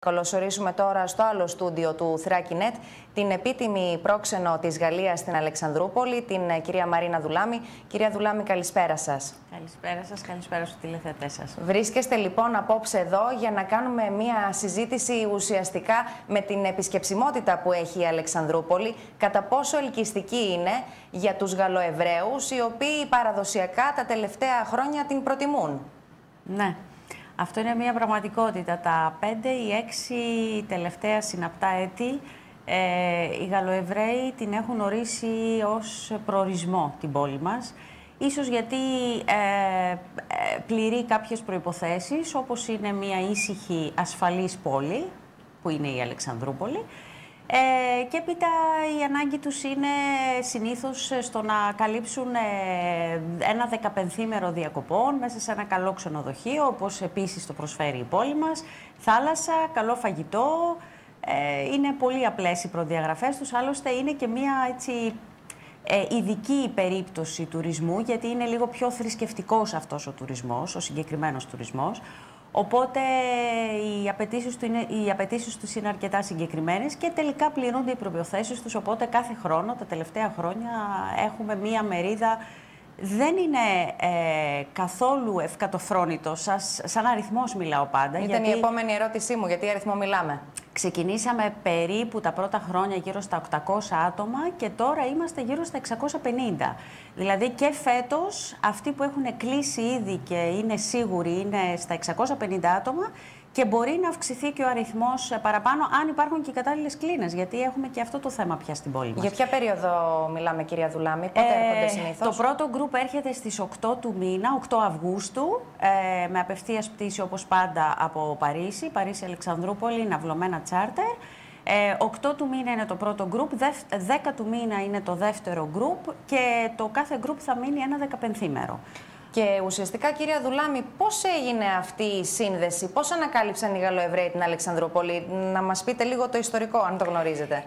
Καλωσορίσουμε τώρα στο άλλο στούντιο του Θράκη.net την επίτιμη πρόξενο της Γαλλίας στην Αλεξανδρούπολη, την κυρία Μαρίνα Δουλάμη. Κυρία Δουλάμη, καλησπέρα σας. Καλησπέρα σας, καλησπέρα στους τηλεθεατές σας. Βρίσκεστε λοιπόν απόψε εδώ για να κάνουμε μια συζήτηση ουσιαστικά με την επισκεψιμότητα που έχει η Αλεξανδρούπολη, κατά πόσο ελκυστική είναι για τους Γαλλοεβραίους, οι οποίοι παραδοσιακά τα τελευταία χρόνια την προτιμούν. Ναι. Αυτό είναι μια πραγματικότητα. Τα 5 ή 6 τελευταία συναπτά έτη οι Γαλλοεβραίοι την έχουν ορίσει ως προορισμό την πόλη μας. Ίσως γιατί πληρεί κάποιες προϋποθέσεις, όπως είναι μια ήσυχη ασφαλής πόλη, που είναι η Αλεξανδρούπολη. Και έπειτα η ανάγκη τους είναι συνήθως στο να καλύψουν ένα 15ήμερο διακοπών μέσα σε ένα καλό ξενοδοχείο, όπως επίσης το προσφέρει η πόλη μας. Θάλασσα, καλό φαγητό, είναι πολύ απλές οι προδιαγραφές τους, άλλωστε είναι και μια έτσι ειδική περίπτωση τουρισμού, γιατί είναι λίγο πιο θρησκευτικός αυτός ο τουρισμός, ο συγκεκριμένος τουρισμός. Οπότε οι απαιτήσεις τους είναι αρκετά συγκεκριμένες και τελικά πληρούνται οι προϋποθέσεις τους, οπότε κάθε χρόνο, τα τελευταία χρόνια, έχουμε μία μερίδα. Δεν είναι καθόλου ευκατοφρόνητος, σαν αριθμός μιλάω πάντα. Ήταν η επόμενη ερώτησή μου, γιατί αριθμό μιλάμε. Ξεκινήσαμε περίπου τα πρώτα χρόνια γύρω στα 800 άτομα και τώρα είμαστε γύρω στα 650. Δηλαδή και φέτος αυτοί που έχουν κλείσει ήδη και είναι σίγουροι είναι στα 650 άτομα και μπορεί να αυξηθεί και ο αριθμός παραπάνω αν υπάρχουν και οι κατάλληλες κλίνες, γιατί έχουμε και αυτό το θέμα πια στην πόλη μας. Για ποια περίοδο μιλάμε, κυρία Δουλάμη, πότε έρχονται συνήθως? Το πρώτο γκρουπ έρχεται στις 8 του μήνα, 8 Αυγούστου, με απευθείας πτήση όπως πάντα από Παρίσι, Παρίσι-Αλεξανδρούπολη, ναυλωμένα τσάρτερ. 8 του μήνα είναι το πρώτο γκρουπ, 10 του μήνα είναι το δεύτερο γκρουπ και το κάθε γκρουπ θα μείνει ένα 15ήμερο. Και ουσιαστικά, κυρία Δουλάμη, πώς έγινε αυτή η σύνδεση, πώς ανακάλυψαν οι Γαλλοεβραίοι την Αλεξανδρούπολη? Να μας πείτε λίγο το ιστορικό, αν το γνωρίζετε.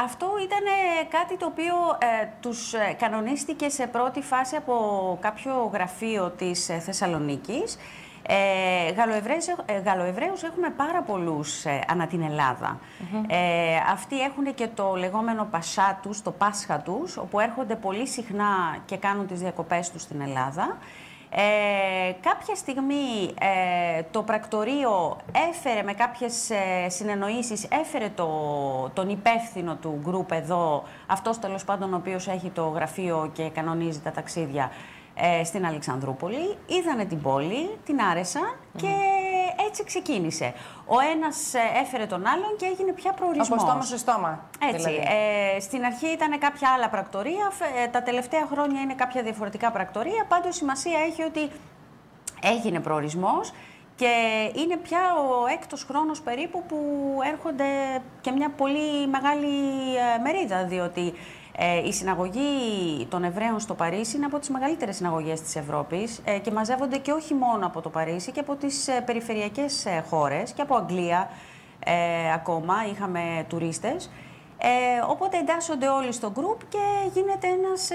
Αυτό ήταν κάτι το οποίο τους κανονίστηκε σε πρώτη φάση από κάποιο γραφείο της Θεσσαλονίκης. Γαλλοεβραίους έχουμε πάρα πολλούς ανά την Ελλάδα. Αυτοί έχουν και το λεγόμενο Πασχά τους, το Πάσχα τους, όπου έρχονται πολύ συχνά και κάνουν τις διακοπές τους στην Ελλάδα. Κάποια στιγμή το πρακτορείο έφερε με κάποιες συνεννοήσεις, έφερε τον υπεύθυνο του γκρουπ εδώ, αυτός τέλος πάντων ο οποίος έχει το γραφείο και κανονίζει τα ταξίδια, στην Αλεξανδρούπολη, είδανε την πόλη, την άρεσαν και έτσι ξεκίνησε. Ο ένας έφερε τον άλλον και έγινε πια προορισμός. Από στόμα σε στόμα. Έτσι. Δηλαδή. Στην αρχή ήταν κάποια άλλα πρακτορεία, τα τελευταία χρόνια είναι κάποια διαφορετικά πρακτορεία, πάντως σημασία έχει ότι έγινε προορισμός και είναι πια ο έκτος χρόνος περίπου που έρχονται και μια πολύ μεγάλη μερίδα, διότι η συναγωγή των Εβραίων στο Παρίσι είναι από τις μεγαλύτερες συναγωγές της Ευρώπης και μαζεύονται και όχι μόνο από το Παρίσι και από τις περιφερειακές χώρες και από Αγγλία ακόμα είχαμε τουρίστες. Οπότε εντάσσονται όλοι στο γκρουπ και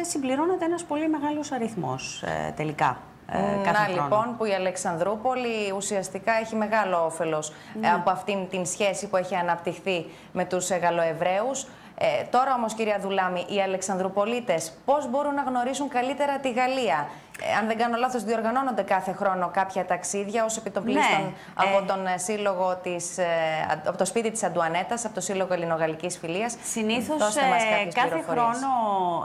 συμπληρώνεται ένας πολύ μεγάλος αριθμός τελικά. Να λοιπόν, που η Αλεξανδρούπολη ουσιαστικά έχει μεγάλο όφελος από αυτήν την σχέση που έχει αναπτυχθεί με τους Γαλλοεβραίους. Τώρα όμως, κυρία Δουλάμη, οι Αλεξανδρουπολίτες πώς μπορούν να γνωρίσουν καλύτερα τη Γαλλία? Αν δεν κάνω λάθος, διοργανώνονται κάθε χρόνο κάποια ταξίδια ως επιτοπλίστων από τον σύλλογο από το σπίτι της Αντουανέτας, από το Σύλλογο Ελληνογαλλικής Φιλίας. Συνήθως κάθε χρόνο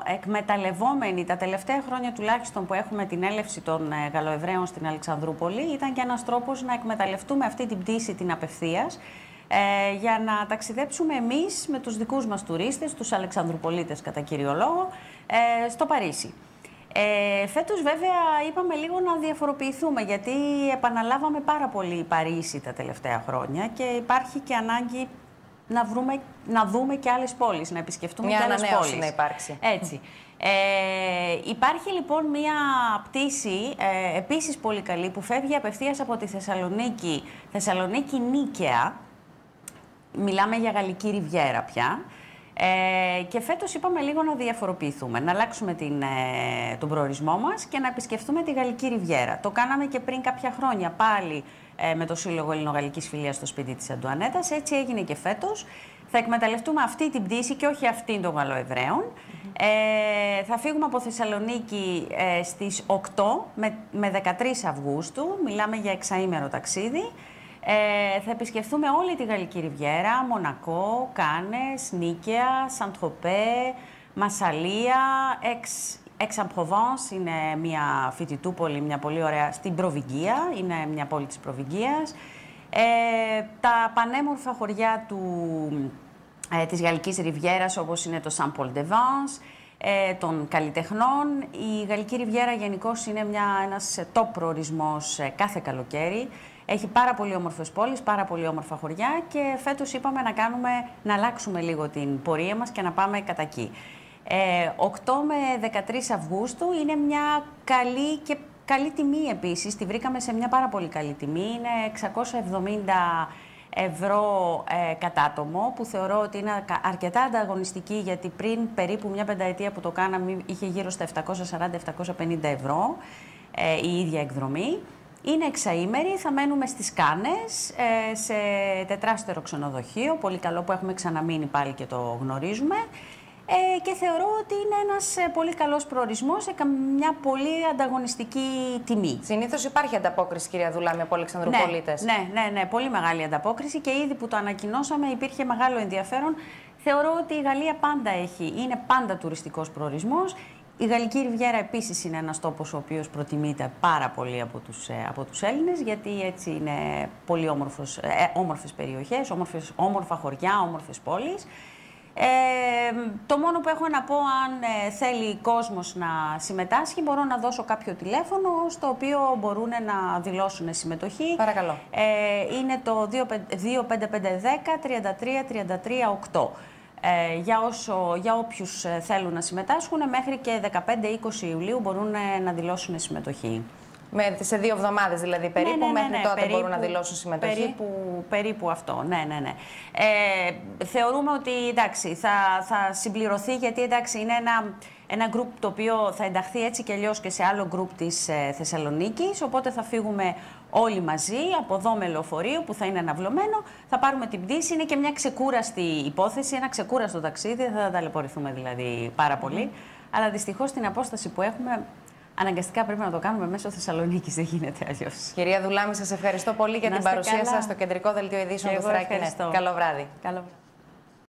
εκμεταλλευόμενοι, τα τελευταία χρόνια τουλάχιστον που έχουμε την έλευση των Γαλλοεβραίων στην Αλεξανδρούπολη, ήταν και ένας τρόπος να εκμεταλλευτούμε αυτή την πτήση την απευθείας, για να ταξιδέψουμε εμείς με τους δικούς μας τουρίστες, τους Αλεξανδρουπολίτες κατά κύριο λόγο, στο Παρίσι. Φέτος βέβαια είπαμε λίγο να διαφοροποιηθούμε, γιατί επαναλάβαμε πάρα πολύ Παρίσι τα τελευταία χρόνια και υπάρχει και ανάγκη να δούμε και άλλες πόλεις, να επισκεφτούμε και άλλες πόλεις. Μια ανανέωση να υπάρξει. Έτσι. Υπάρχει λοιπόν μια πτήση επίσης πολύ καλή που φεύγει απευθείας από τη Θεσσαλονίκη Νίκαια. Μιλάμε για Γαλλική Ριβιέρα πια. Και φέτος είπαμε λίγο να διαφοροποιηθούμε, να αλλάξουμε τον προορισμό μας και να επισκεφτούμε τη Γαλλική Ριβιέρα. Το κάναμε και πριν κάποια χρόνια πάλι με το Σύλλογο Ελληνογαλλικής Φιλίας στο σπίτι της Αντουανέτας. Έτσι έγινε και φέτος. Θα εκμεταλλευτούμε αυτή την πτήση και όχι αυτήν των Γαλλοεβραίων. Θα φύγουμε από Θεσσαλονίκη στις 8 με 13 Αυγούστου. Μιλάμε για εξαήμερο ταξίδι. Θα επισκεφθούμε όλη τη Γαλλική Ριβιέρα, Μονακό, Κάνες, Νίκαια, Σαντ-Τροπέ, Μασσαλία, Aix-en-Provence, είναι μια φοιτητούπολη, μια πολύ ωραία, στην Προβυγγία, είναι μια πόλη της Προβυγγίας. Τα πανέμορφα χωριά της Γαλλικής Ριβιέρας, όπως είναι το Saint-Paul-de-Vence, των καλλιτεχνών. Η Γαλλική Ριβιέρα γενικώς είναι ένας top προορισμός κάθε καλοκαίρι. Έχει πάρα πολύ όμορφες πόλεις, πάρα πολύ όμορφα χωριά και φέτος είπαμε να αλλάξουμε λίγο την πορεία μας και να πάμε κατά εκεί. 8 με 13 Αυγούστου είναι μια καλή τιμή επίσης. Τη βρήκαμε σε μια πάρα πολύ καλή τιμή. Είναι 670 ευρώ κατά άτομο, που θεωρώ ότι είναι αρκετά ανταγωνιστική, γιατί πριν περίπου μια πενταετία που το κάναμε είχε γύρω στα 740-750 ευρώ η ίδια εκδρομή. Είναι εξαήμερη, θα μένουμε στις Κάνες, σε τετράστερο ξενοδοχείο, πολύ καλό που έχουμε ξαναμείνει πάλι και το γνωρίζουμε. Και θεωρώ ότι είναι ένας πολύ καλός προορισμός σε μια πολύ ανταγωνιστική τιμή. Συνήθως υπάρχει ανταπόκριση, κυρία Δουλάμη, από Αλεξανδρουπολίτες. Ναι, πολύ μεγάλη ανταπόκριση και ήδη που το ανακοινώσαμε υπήρχε μεγάλο ενδιαφέρον. Θεωρώ ότι η Γαλλία πάντα είναι πάντα τουριστικός προορισμός. Η Γαλλική Ριβιέρα επίσης είναι ένας τόπος ο οποίος προτιμείται πάρα πολύ από τους Έλληνες, γιατί έτσι είναι πολύ όμορφες περιοχές, όμορφα χωριά, όμορφες πόλεις. Το μόνο που έχω να πω, αν θέλει κόσμος να συμμετάσχει, μπορώ να δώσω κάποιο τηλέφωνο στο οποίο μπορούν να δηλώσουν συμμετοχή. Παρακαλώ. Είναι το 25510 33 33 8. Για όποιους θέλουν να συμμετάσχουν, μέχρι και 15-20 Ιουλίου μπορούν να δηλώσουν συμμετοχή. Σε 2 εβδομάδες δηλαδή περίπου, μέχρι τότε περίπου, μπορούν να δηλώσουν συμμετοχή. Περίπου αυτό, ναι. Θεωρούμε ότι εντάξει, θα συμπληρωθεί, γιατί εντάξει, είναι ένα γκρουπ το οποίο θα ενταχθεί έτσι και αλλιώς και σε άλλο γκρουπ της Θεσσαλονίκης, οπότε θα φύγουμε όλοι μαζί από εδώ με λεωφορείο που θα είναι αναβλωμένο, θα πάρουμε την πτήση, είναι και μια ξεκούραστη υπόθεση, ένα ξεκούραστο ταξίδι, δεν θα ταλαιπωρηθούμε δηλαδή πάρα πολύ, αλλά δυστυχώς την απόσταση που έχουμε, αναγκαστικά πρέπει να το κάνουμε μέσω Θεσσαλονίκης, δεν γίνεται αλλιώς. Κυρία Δουλάμη, σας ευχαριστώ πολύ για την παρουσία σας στο κεντρικό δελτίο ειδήσεων του Θράκη. Καλό βράδυ.